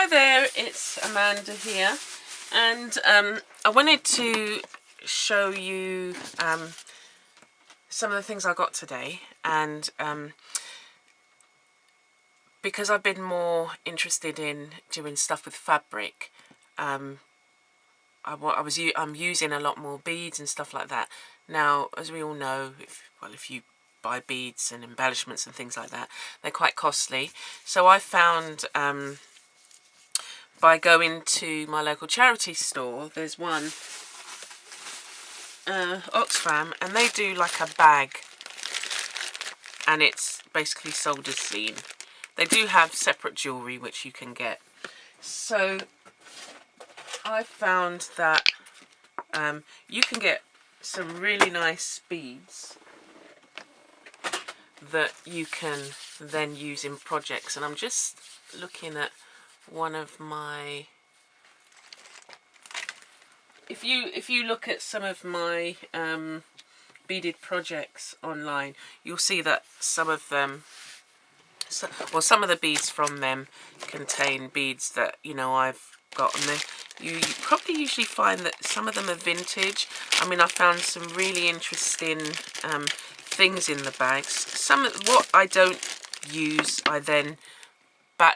Hi there, it's Amanda here, and I wanted to show you some of the things I got today, and because I've been more interested in doing stuff with fabric, I'm using a lot more beads and stuff like that. Now, as we all know, if you buy beads and embellishments and things like that, they're quite costly. So I found by going to my local charity store, there's one, Oxfam, and they do like a bag, and it's basically sold as seen. They do have separate jewellery which you can get. So I found that you can get some really nice beads that you can then use in projects, and I'm just looking at one of my, if you look at some of my beaded projects online, you'll see that some of them, some of the beads from them contain beads that, you know, I've got, and you probably usually find that some of them are vintage. I mean, I found some really interesting things in the bags. What I don't use, I then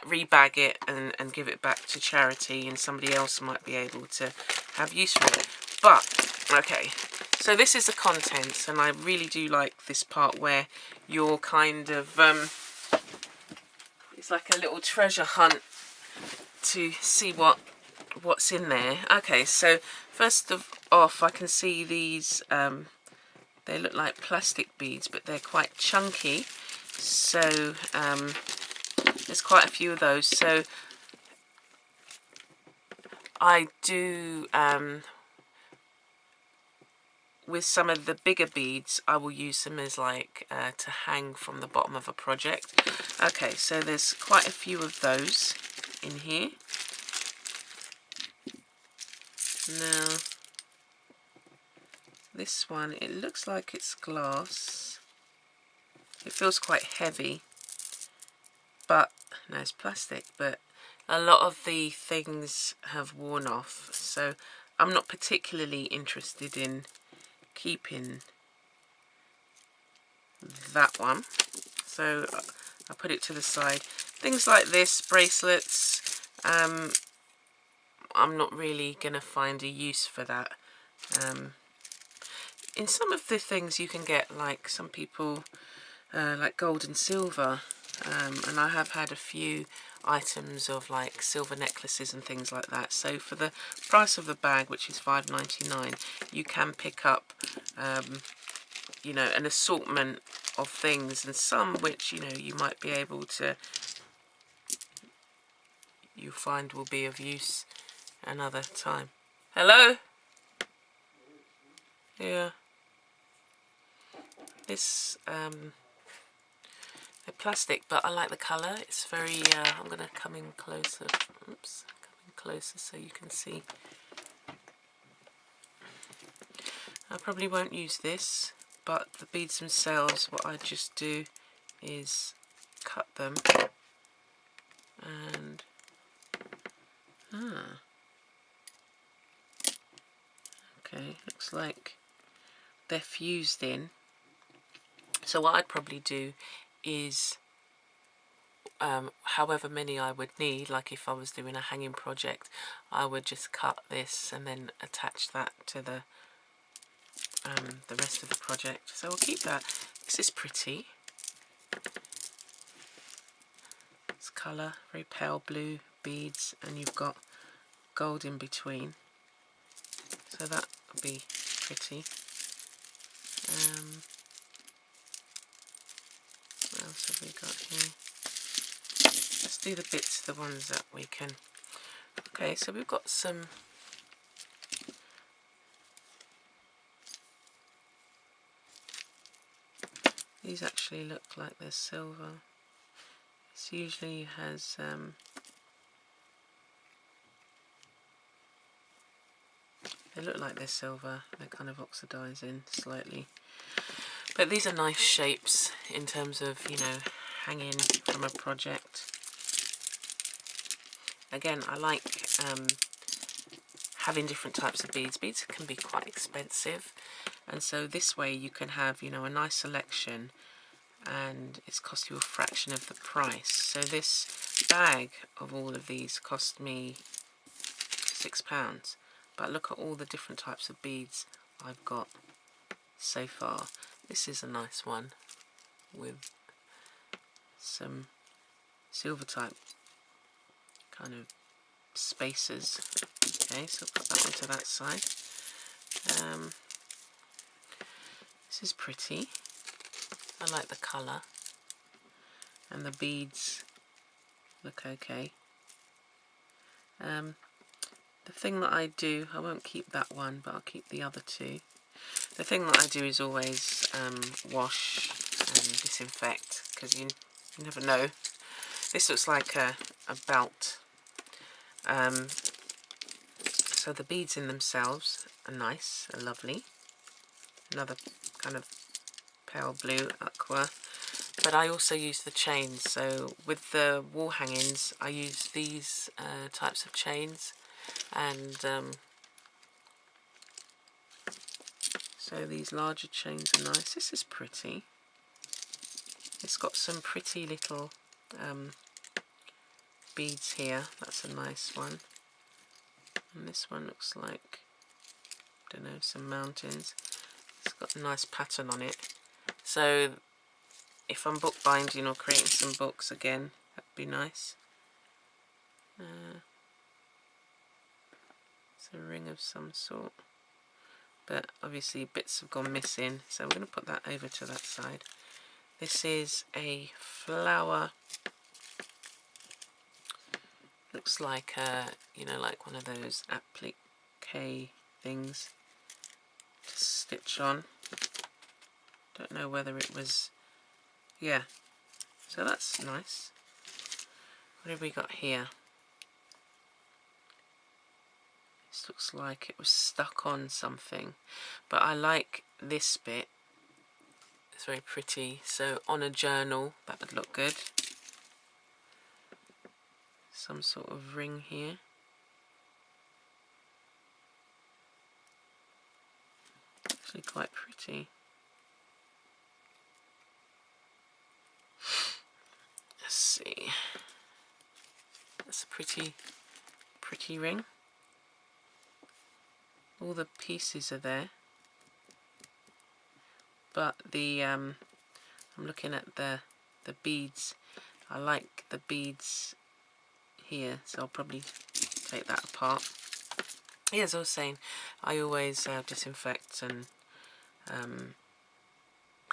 rebag it and give it back to charity, and somebody else might be able to have use for it. But okay, so this is the contents, and I really do like this part where you're kind of it's like a little treasure hunt to see what's in there. Okay, so first off, I can see these, they look like plastic beads, but they're quite chunky, so there's quite a few of those. So I do, with some of the bigger beads, I will use them as like to hang from the bottom of a project. Okay, so there's quite a few of those in here. Now, this one, it looks like it's glass. It feels quite heavy, but no, it's plastic, but a lot of the things have worn off, so I'm not particularly interested in keeping that one, so I put it to the side. Things like this, bracelets, I'm not really gonna find a use for that. In some of the things you can get, like some people like gold and silver, and I have had a few items of like silver necklaces and things like that. So for the price of the bag, which is £5.99, you can pick up you know, an assortment of things, and some which, you know, you might be able to, you find will be of use another time. Hello? Yeah. This they're plastic, but I like the colour. It's very I'm going to come in closer. Oops, come in closer so you can see. I probably won't use this, but the beads themselves, what I just do is cut them, and okay, looks like they're fused in. So what I'd probably do is, however many I would need, like if I was doing a hanging project, I would just cut this and then attach that to the rest of the project. So I'll keep that. This is pretty. It's colour, very pale blue beads, and you've got gold in between. So that would be pretty. What else have we got here? Let's do the bits, the ones that we can. Okay, so we've got some. These actually look like they're silver. This usually has they look like they're silver. They're kind of oxidizing slightly. But these are nice shapes in terms of, you know, hanging from a project. Again, I like having different types of beads. Beads can be quite expensive, and so this way you can have, you know, a nice selection, and it's cost you a fraction of the price. So this bag of all of these cost me £6, but look at all the different types of beads I've got so far. This is a nice one with some silver type kind of spacers. Okay, so I'll put that onto that side. This is pretty. I like the colour, and the beads look okay. The thing that I do, I won't keep that one, but I'll keep the other two. The thing that I do is always wash and disinfect, because you never know. This looks like a belt. So the beads in themselves are nice, are lovely. Another kind of pale blue aqua. But I also use the chains. So with the wall hangings, I use these types of chains. And so these larger chains are nice. This is pretty. It's got some pretty little beads here. That's a nice one. And this one looks like, I don't know, some mountains. It's got a nice pattern on it. So if I'm bookbinding or creating some books again, that'd be nice. It's a ring of some sort, but obviously bits have gone missing, so I'm going to put that over to that side. This is a flower. Looks like you know, like one of those applique things to stitch on. Don't know whether it was, yeah. So that's nice. What have we got here? This looks like it was stuck on something, but I like this bit. It's very pretty. So on a journal, that would look good. Some sort of ring here. Actually quite pretty. Let's see. That's a pretty ring. All the pieces are there, but the I'm looking at the beads. I like the beads here, so I'll probably take that apart. Yeah, as I was saying, I always disinfect and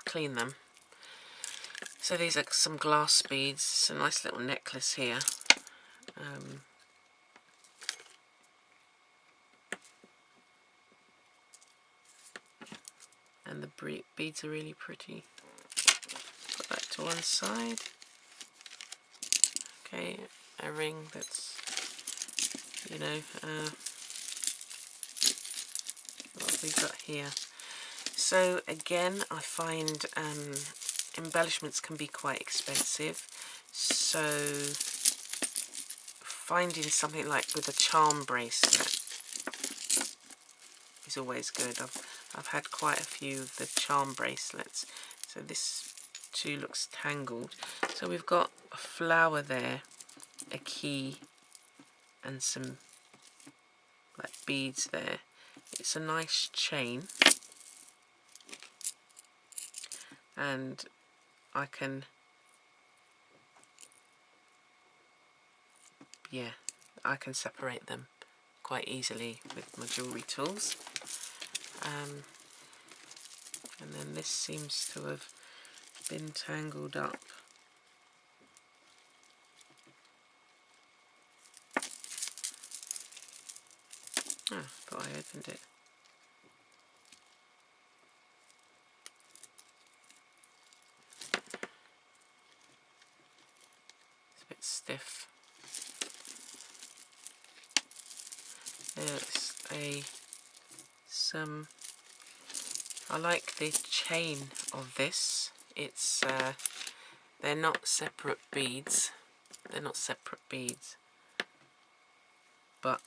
clean them. So these are some glass beads. It's a nice little necklace here. And the beads are really pretty. Put that to one side. Okay, a ring that's, you know, what have we got here? So again, I find embellishments can be quite expensive. So finding something like with a charm bracelet is always good. I've had quite a few of the charm bracelets. So this too looks tangled. So we've got a flower there, a key, and some like beads there. It's a nice chain, and I can, yeah, I can separate them quite easily with my jewellery tools. And then this seems to have been tangled up. Oh, I thought I opened it. It's a bit stiff. There's I like the chain of this. It's they're not separate beads. They're not separate beads. but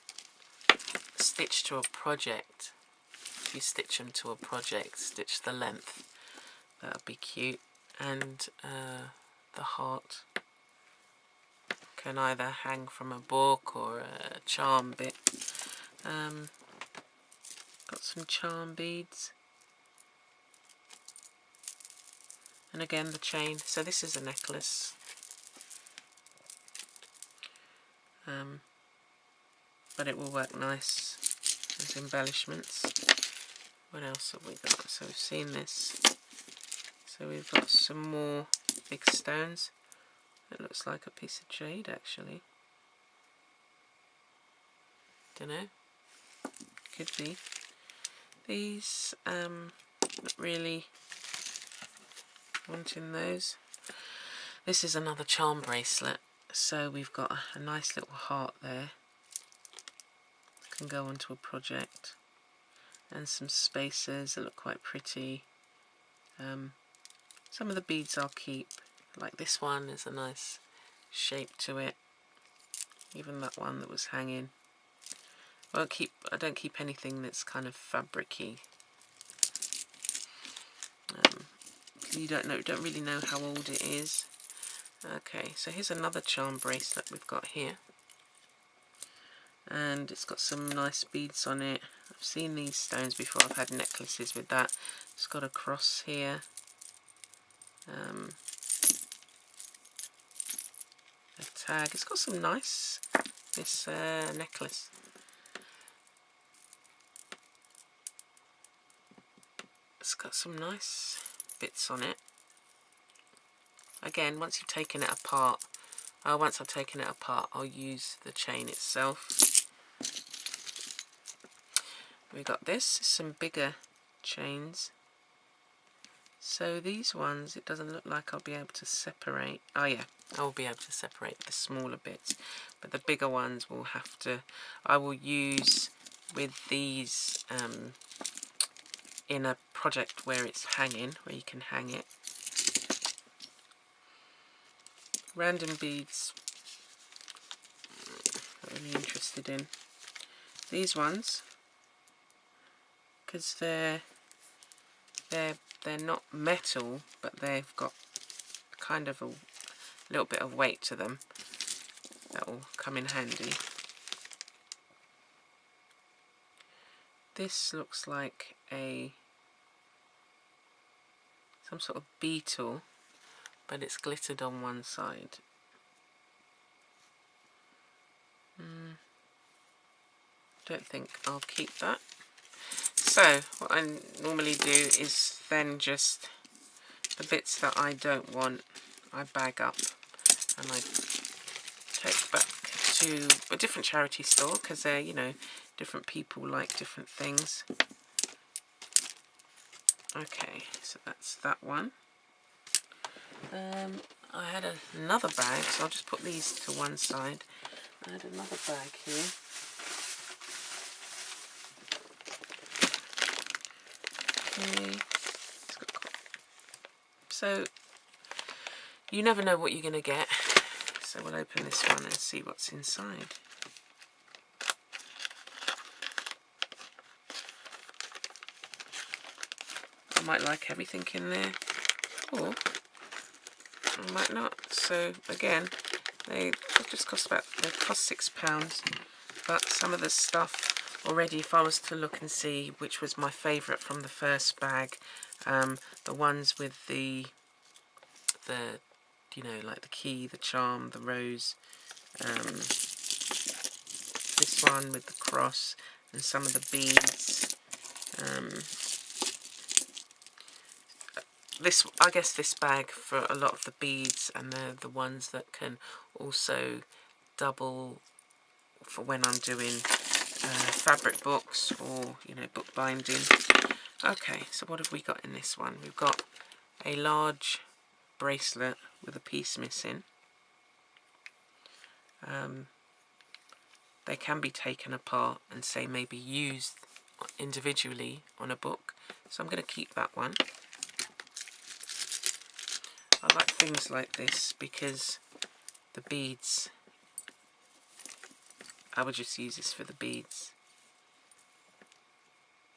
stitch to a project. If you stitch them to a project, stitch the length. That would be cute. And the heart can either hang from a book or a charm bit. Got some charm beads. And again the chain. So this is a necklace. But it will work nice as embellishments. What else have we got? So we've seen this. So we've got some more big stones. It looks like a piece of jade actually. Don't know. Could be. These, not really wanting those. This is another charm bracelet. So we've got a nice little heart there. Can go onto a project. And some spacers that look quite pretty. Some of the beads I'll keep. Like this one is a nice shape to it. Even that one that was hanging. I don't keep anything that's kind of fabric-y. You don't really know how old it is. Okay, so here's another charm bracelet we've got here. And it's got some nice beads on it. I've seen these stones before. I've had necklaces with that. It's got a cross here. A tag. It's got some nice, this necklace. It's got some nice bits on it. Again, once you've taken it apart, once I've taken it apart, I'll use the chain itself. We got this, some bigger chains. So these ones, it doesn't look like I'll be able to separate. Oh yeah, I'll be able to separate the smaller bits, but the bigger ones will have to. I will use with these in a project where it's hanging, where you can hang it. Random beads, not really interested in these ones because they're not metal, but they've got kind of a little bit of weight to them. That will come in handy. This looks like some sort of beetle, but it's glittered on one side. Don't think I'll keep that. So what I normally do is then just the bits that I don't want, I bag up and I take back to a different charity store because they're, you know, different people like different things. Okay, so that's that one. I had another bag, so I'll just put these to one side. I had another bag here. Okay. So you never know what you're going to get. So we'll open this one and see what's inside. I might like everything in there, or I might not. So again, they just cost £6, but some of the stuff already, if I was to look and see which was my favourite from the first bag, the ones with the you know, like the key, the charm, the rose, this one with the cross and some of the beads. I guess this bag for a lot of the beads, and the ones that can also double for when I'm doing fabric books or, you know, book binding. Okay, so what have we got in this one? We've got a large bracelet with a piece missing. They can be taken apart and say maybe used individually on a book, so I'm going to keep that one. I like things like this because the beads I would just use this for the beads.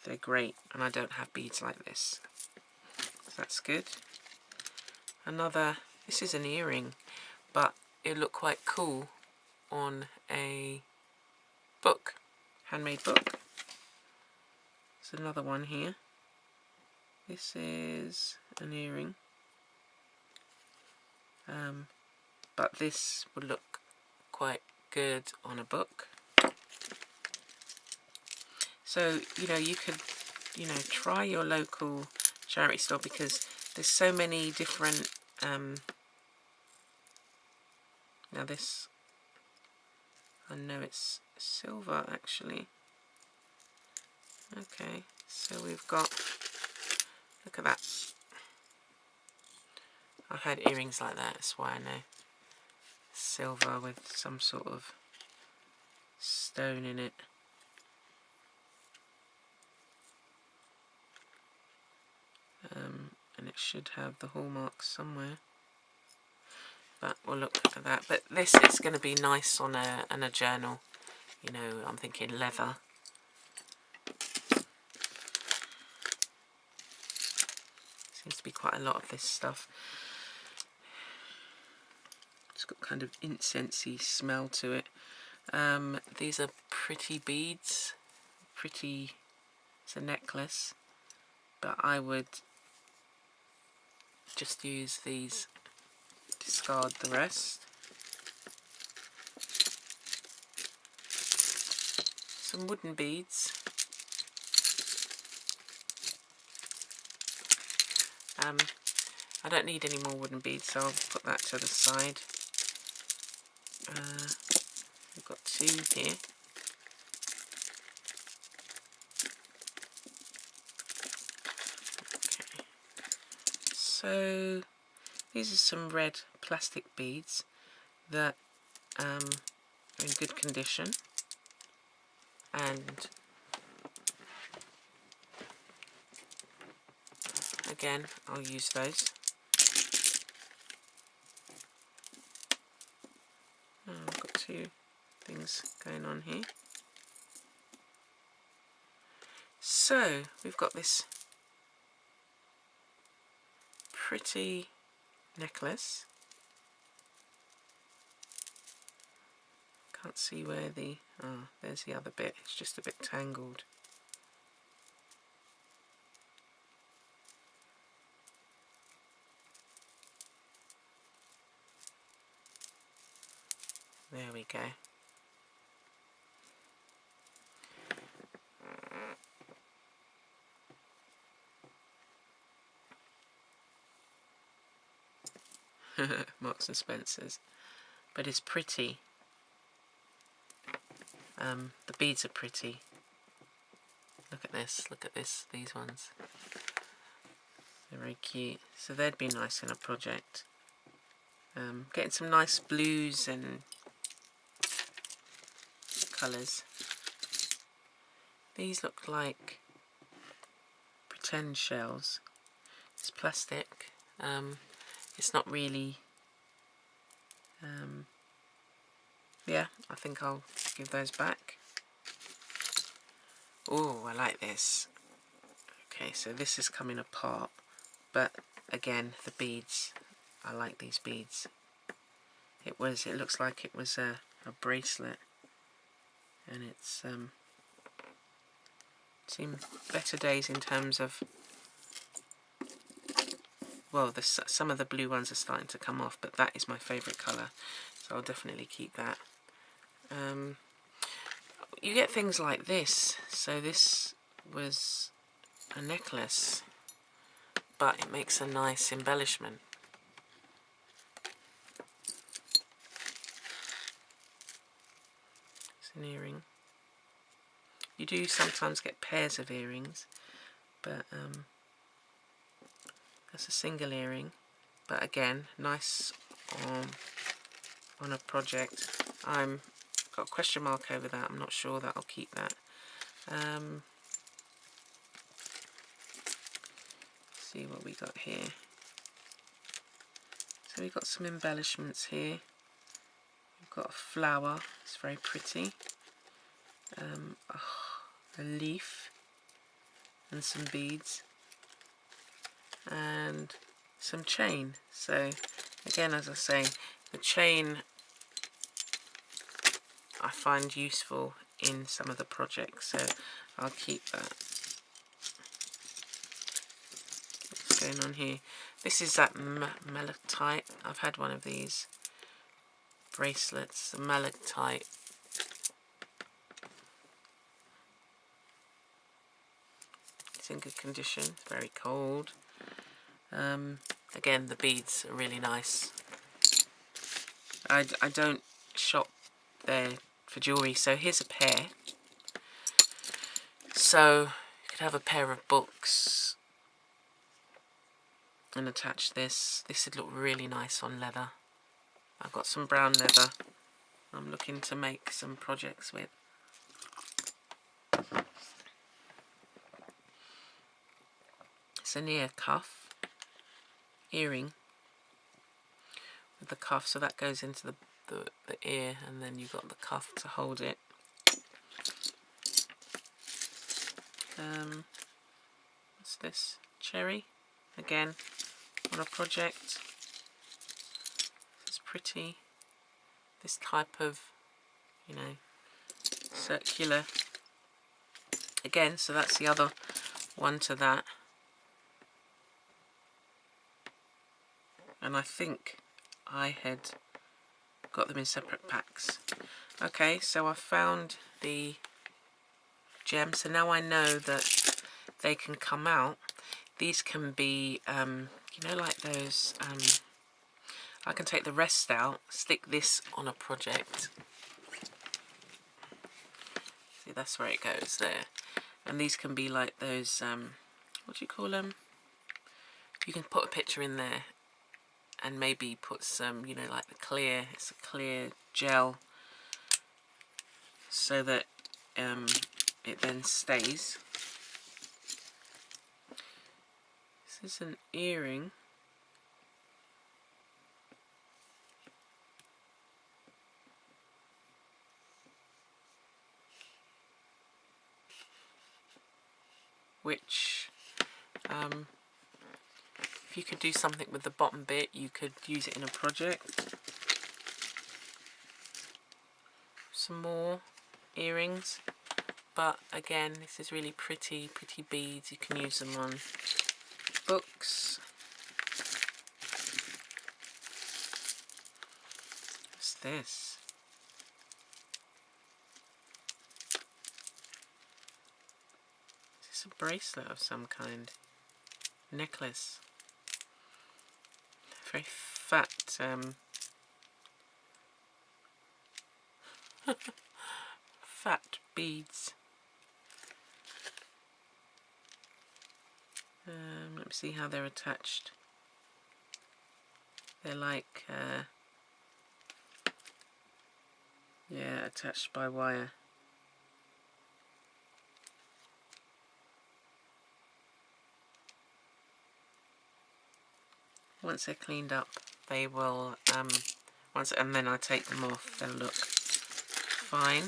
They're great, and I don't have beads like this. So that's good. This is an earring, but it looked quite cool on a book, handmade book. There's another one here. This is an earring, but this would look quite good on a book. So, you could, try your local charity store, because there's so many different, now this, I know it's silver actually. Okay, so we've got, look at that. I've had earrings like that, that's why I know. Silver with some sort of stone in it. And it should have the hallmarks somewhere, but we'll look at that. But this is going to be nice on a journal. I'm thinking leather. Seems to be quite a lot of this stuff. It's got kind of incensey smell to it. These are pretty beads. It's a necklace, but I would just use these, discard the rest. Some wooden beads. I don't need any more wooden beads, so I'll put that to the side. We've got 2 here. Okay. So these are some red plastic beads that are in good condition, and again I'll use those. I've got 2 things going on here. So we've got this pretty necklace. Can't see where the, there's the other bit, it's just a bit tangled. There we go. Marks and Spencer's, but it's pretty. The beads are pretty. Look at this, these ones. They're very cute. So they'd be nice in a project. Getting some nice blues and colours. These look like pretend shells. It's plastic. It's not really, yeah, I think I'll give those back. Oh, I like this. Okay, so this is coming apart, but again, the beads, I like these beads. It looks like it was a bracelet, and it's seen better days in terms of, well, some of the blue ones are starting to come off, but that is my favourite colour, so I'll definitely keep that. You get things like this. So this was a necklace, but it makes a nice embellishment. It's an earring. You do sometimes get pairs of earrings, but that's a single earring. But again, nice on a project. Got a question mark over that. I'm not sure that I'll keep that. See what we got here. So we've got some embellishments here. We've got a flower. It's very pretty. a leaf and some beads and some chain. So again, as I say, the chain I find useful in some of the projects, so I'll keep that. What's going on here? This is that malachite. I've had one of these bracelets, the malachite. It's in good condition, it's very cold. Again, the beads are really nice. I don't shop there for jewellery, so here's a pair. So you could have a pair of books and attach this. This would look really nice on leather. I've got some brown leather I'm looking to make some projects with. It's an ear cuff, earring with the cuff, so that goes into the ear, and then you've got the cuff to hold it. What's this? Cherry, again on a project. It's pretty. This type of, you know, circular. Again, so that's the other one to that. And I think I had got them in separate packs. Okay, so I found the gems, so now I know that they can come out. These can be, you know, like those, I can take the rest out, stick this on a project. See, that's where it goes there. And these can be like those, what do you call them? You can put a picture in there and maybe put some, you know, like the clear, it's a clear gel, so that it then stays. This is an earring. Which, if you could do something with the bottom bit, you could use it in a project. Some more earrings, but again, this is really pretty beads. You can use them on books. What's this? Is this a bracelet of some kind? Necklace. Very fat, fat beads. Let me see how they're attached. They're like, yeah, attached by wire. Once they're cleaned up, they will, and then I take them off, they'll look fine.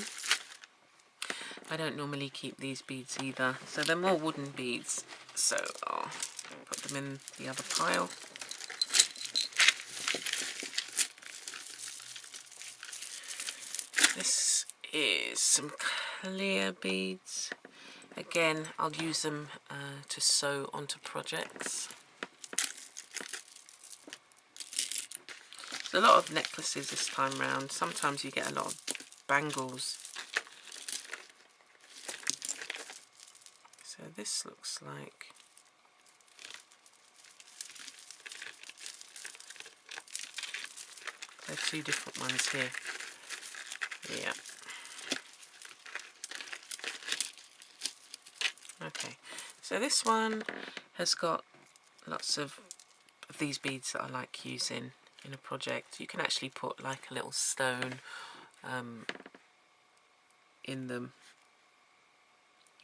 I don't normally keep these beads either, so they're more wooden beads, so I'll put them in the other pile. This is some clear beads. Again, I'll use them to sew onto projects. There's a lot of necklaces this time round. Sometimes you get a lot of bangles. So this looks like, there are two different ones here. Yeah. Okay, so this one has got lots of these beads that I like using in a project. You can actually put like a little stone in them.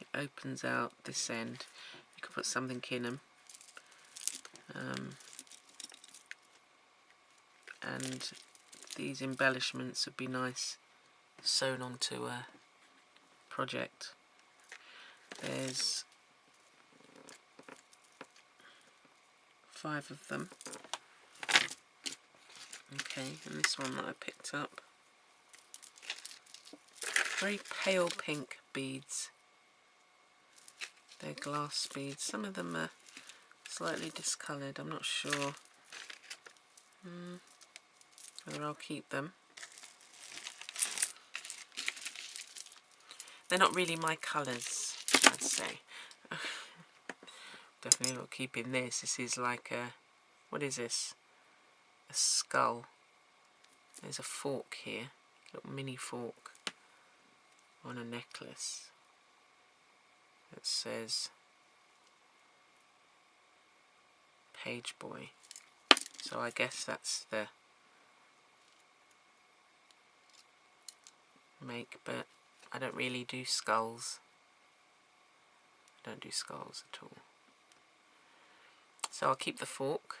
It opens out this end. You can put something in them. And these embellishments would be nice sewn onto a project. There's 5 of them. Okay, and this one that I picked up. Very pale pink beads. They're glass beads. Some of them are slightly discoloured. I'm not sure whether I'll keep them. They're not really my colours, I'd say. Definitely not keeping this. This is like a... what is this? A skull. There's a fork here. A little mini fork on a necklace. It says Page Boy. So I guess that's the make, but I don't really do skulls. I don't do skulls at all. So I'll keep the fork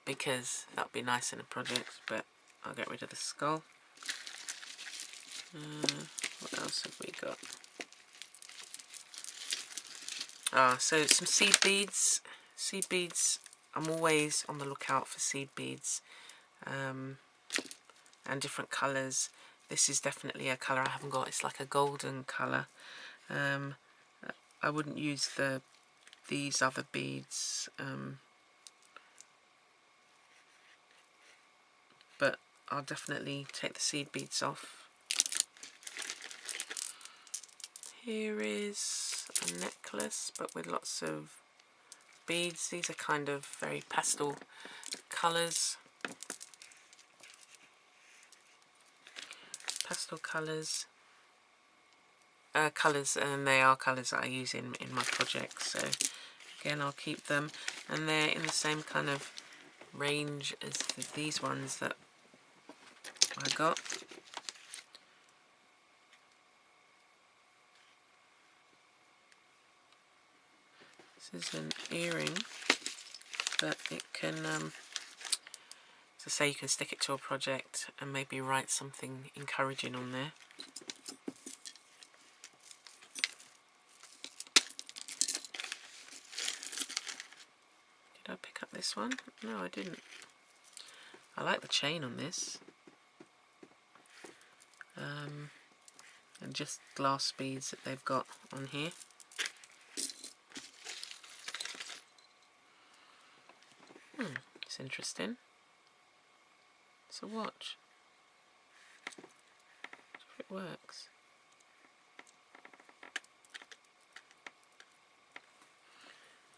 because that'll be nice in a project, but I'll get rid of the skull. What else have we got? So some seed beads. Seed beads, I'm always on the lookout for seed beads and different colours. This is definitely a colour I haven't got. It's like a golden colour. I wouldn't use these other beads, but I'll definitely take the seed beads off. Here is a necklace, but with lots of beads. These are kind of very pastel colours. Pastel colours. And they are colours that I use in my projects. So again, I'll keep them. And they're in the same kind of range as these ones that I got. This is an earring, but it can, as I say, you can stick it to a project and maybe write something encouraging on there. Did I pick up this one? No, I didn't. I like the chain on this. And just glass beads that they've got on here. It's interesting. It's a watch. If it works.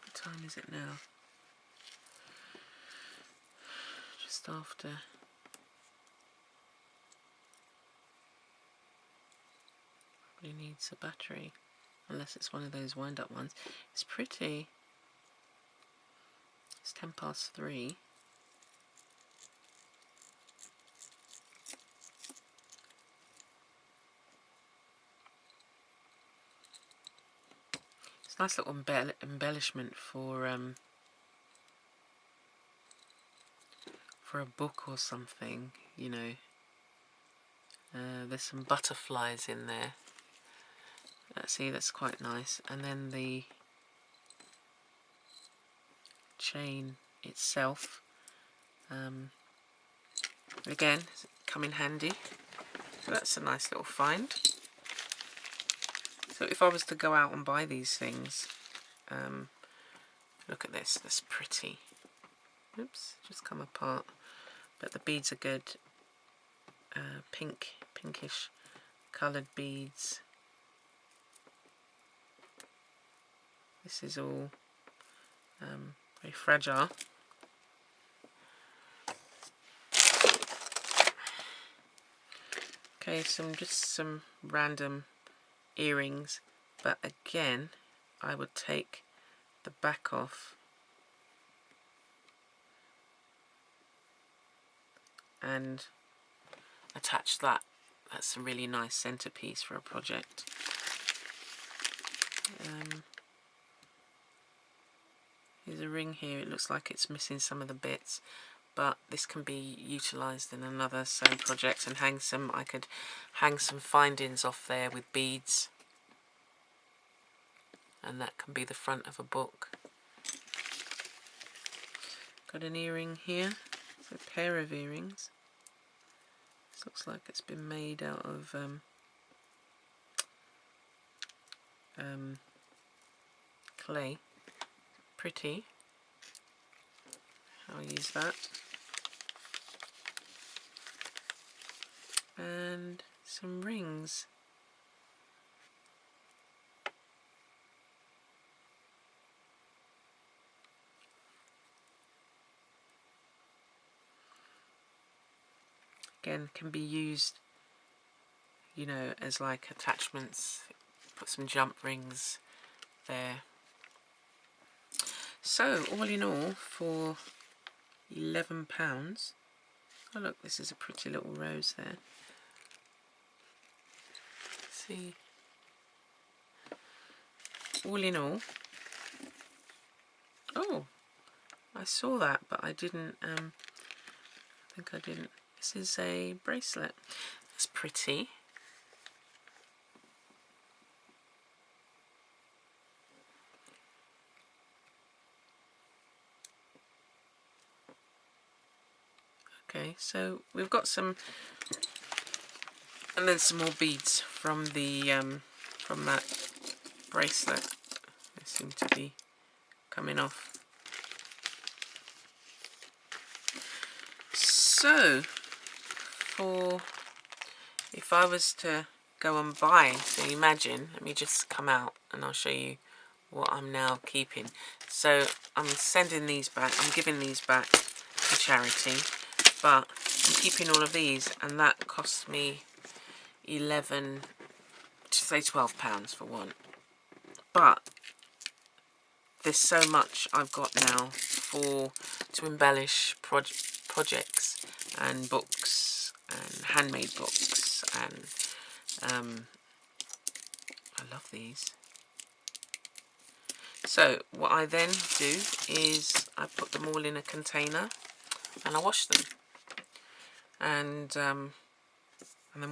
What time is it now? Just after. Probably needs a battery, unless it's one of those wind-up ones. It's pretty. It's 3:10. It's a nice little embellishment for a book or something, you know. There's some butterflies in there. See, that's quite nice. And then the chain itself, again, come in handy. So that's a nice little find. So if I was to go out and buy these things, look at this, that's pretty. Oops, just come apart. But the beads are good. Pinkish coloured beads. This is all very fragile. Okay, just some random earrings, but again, I would take the back off and attach that. That's a really nice centerpiece for a project. There's a ring here. It looks like it's missing some of the bits, but this can be utilised in another sewing project and hang some. I could hang some findings off there with beads. and that can be the front of a book. Got an earring here, it's a pair of earrings. This looks like it's been made out of clay. Pretty. I'll use that. And some rings. Again, can be used, you know, as like attachments. Put some jump rings there. So all in all, for £11. Oh look, this is a pretty little rose there. See, all in all, oh, I saw that, but I didn't, I think I didn't. This is a bracelet. It's pretty. Okay, so we've got some, and then some more beads from the from that bracelet. They seem to be coming off. So, if I was to go and buy, so imagine, let me just come out and I'll show you what I'm now keeping. So I'm sending these back, I'm giving these back to charity, but I'm keeping all of these, and that cost me 11 to say £12 for one. But there's so much I've got now to embellish projects and books and handmade books, and I love these. So what I then do is I put them all in a container and I wash them, and then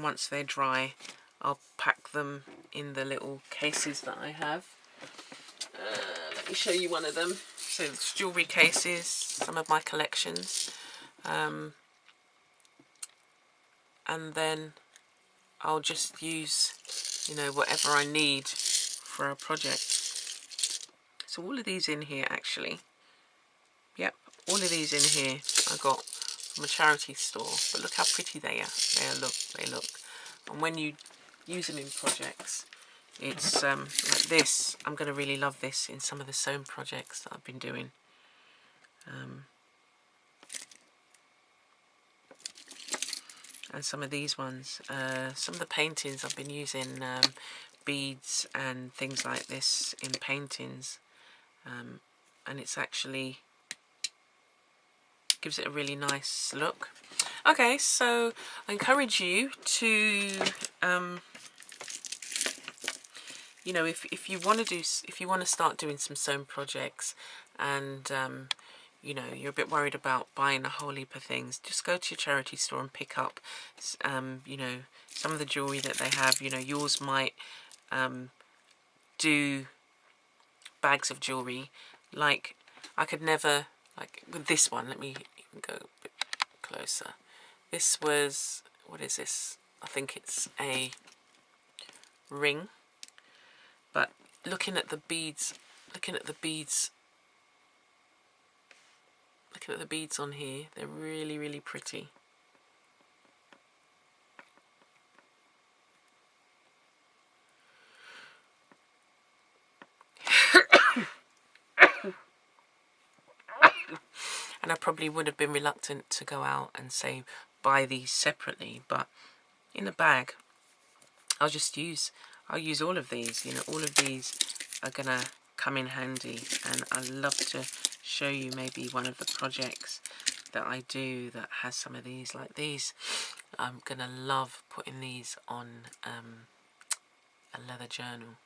once they're dry, I'll pack them in the little cases that I have. Let me show you one of them. So it's jewellery cases, some of my collections, and then I'll just use, you know, whatever I need for a project. So all of these in here, actually, yep, all of these in here I got from a charity store, but look how pretty they look. And when you use them in projects, it's like this. I'm going to really love this in some of the sewn projects that I've been doing. And some of these ones, some of the paintings I've been using beads and things like this in paintings, and it's actually gives it a really nice look. Okay, so I encourage you to you know, if you want to start doing some sewn projects, and you know, you're a bit worried about buying a whole heap of things, just go to your charity store and pick up you know, some of the jewellery that they have. You know, yours might do bags of jewellery. Like, I could never, like with this one, let me even go a bit closer. This was, what is this? I think it's a ring. But looking at the beads on here, they're really, really pretty. And I probably would have been reluctant to go out and say buy these separately, but in a bag, I'll use all of these. You know, all of these are gonna come in handy, and I'd love to show you maybe one of the projects that I do that has some of these, like these. I'm gonna love putting these on a leather journal,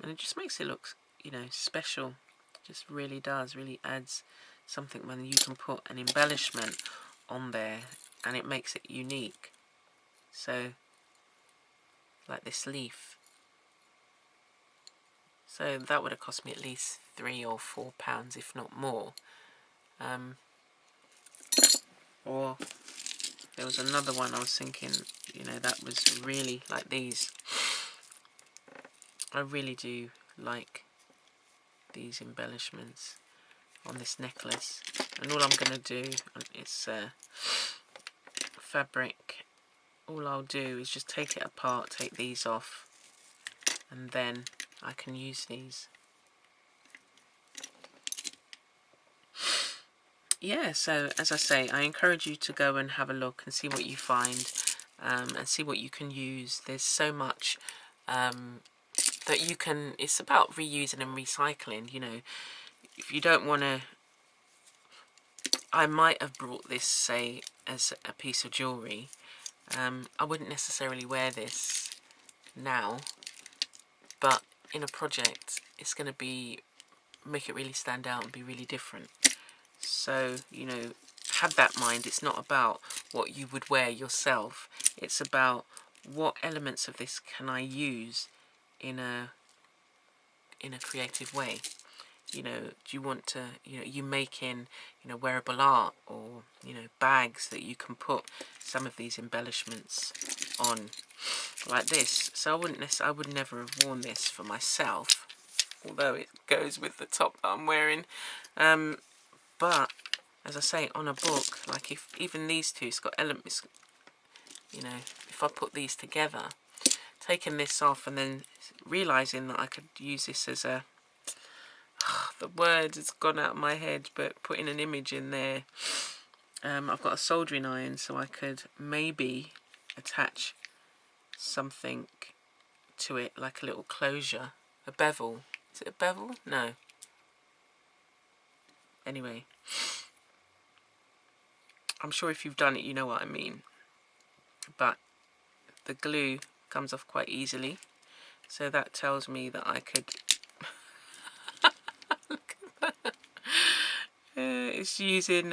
and it just makes it look, you know, special. It just really does, really adds something when you can put an embellishment on there, and it makes it unique. So like this leaf, So that would have cost me at least £3 or £4, if not more. Or there was another one I was thinking, you know, that was really like these. I really do like these embellishments on this necklace. And all I'm going to do is fabric. All I'll do is just take it apart, take these off, and then I can use these. Yeah, so as I say, I encourage you to go and have a look and see what you find, and see what you can use. There's so much that you can, it's about reusing and recycling, you know. If you don't want to, I might have brought this, say, as a piece of jewellery. I wouldn't necessarily wear this now, but in a project it's going to make it really stand out and be really different. So, you know, have that mind. It's not about what you would wear yourself, it's about what elements of this can I use in a creative way. You know, do you want to, you know, you making, you know, wearable art, or, you know, bags that you can put some of these embellishments on, like this. So I would never have worn this for myself, although it goes with the top that I'm wearing. But as I say, on a book, like if even these two, it's got elements, you know, if I put these together, taking this off and then realizing that I could use this as a, the word has gone out of my head, but putting an image in there. I've got a soldering iron, so I could maybe attach something to it, like a little closure, a bevel. Is it a bevel? No. Anyway, I'm sure if you've done it, you know what I mean. But the glue comes off quite easily, so that tells me that I could. Look at that. It's using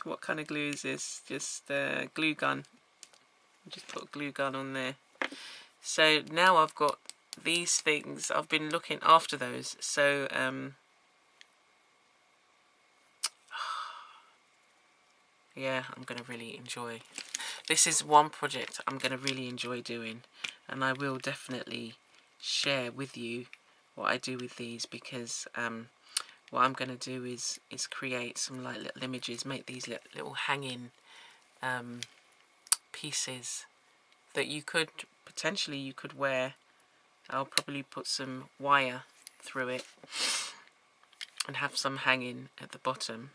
what kind of glue is this? Just glue gun. Just put glue gun on there. So now I've got these things. I've been looking after those. So yeah, I'm going to really enjoy. This is one project I'm going to really enjoy doing, and I will definitely share with you what I do with these, because what I'm going to do is create some like little images, make these little hanging pieces that you could potentially you could wear. I'll probably put some wire through it and have some hanging at the bottom.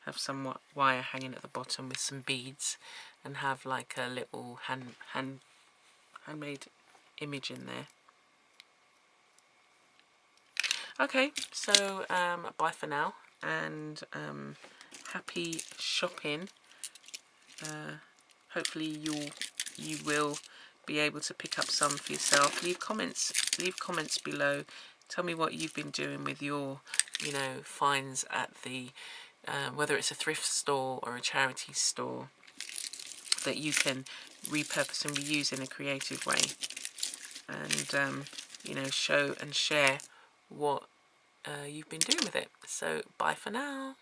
Have some wire hanging at the bottom with some beads, and have like a little handmade image in there. Okay, so bye for now, and happy shopping. Hopefully you will be able to pick up some for yourself. Leave comments below. Tell me what you've been doing with your, you know, finds at the whether it's a thrift store or a charity store that you can repurpose and reuse in a creative way, and you know, show and share what you've been doing with it. So bye for now.